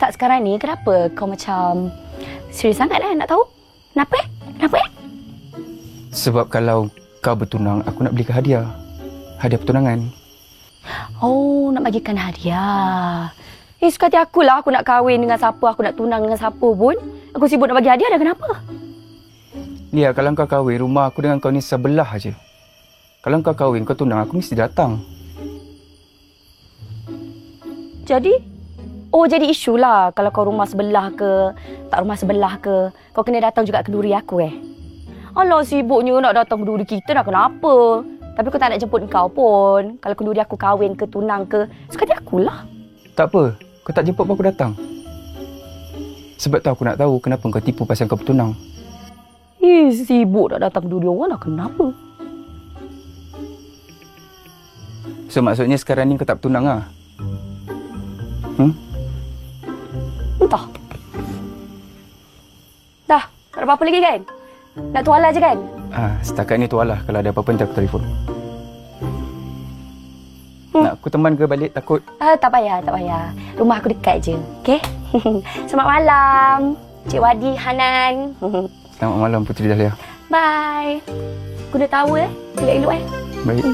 Tak sekarang ni, kenapa kau macam serius sangat nak tahu? Kenapa? Kenapa? Sebab kalau kau bertunang, aku nak belikan hadiah. Hadiah pertunangan. Oh, nak bagikan hadiah. Suka hati akulah aku nak kahwin dengan siapa, aku nak tunang dengan siapa pun. Aku sibuk nak bagi hadiah dah, kenapa? Lia, kalau kau kahwin, rumah aku dengan kau ni sebelah aja. Kalau kau kahwin, kau tunang, aku mesti datang. Jadi isu lah kalau kau rumah sebelah ke, tak rumah sebelah ke, kau kena datang juga kenduri aku Alah, sibuknya nak datang kenduri kita dah kenapa? Tapi aku tak nak jemput kau pun. Kalau kenduri aku kahwin ke, tunang ke, suka hati akulah. Tak apa, kau tak jemput pun aku datang. Sebab tu aku nak tahu kenapa kau tipu pasal kau bertunang. Sibuk nak datang kenduri orang lah, kenapa? So maksudnya sekarang ni kau tak bertunang lah? Entah. Dah, tak ada apa-apa lagi kan? Nak tuala je kan? Setakat ni tu lah. Kalau ada apa-apa nanti aku telefon. Nak aku teman ke balik takut? Tak payah. Rumah aku dekat je. Okey? Selamat malam, Cik Wadi, Hanan. Selamat malam Puteri Dahlia. Bye. Aku dah tahu elok-elok Baik.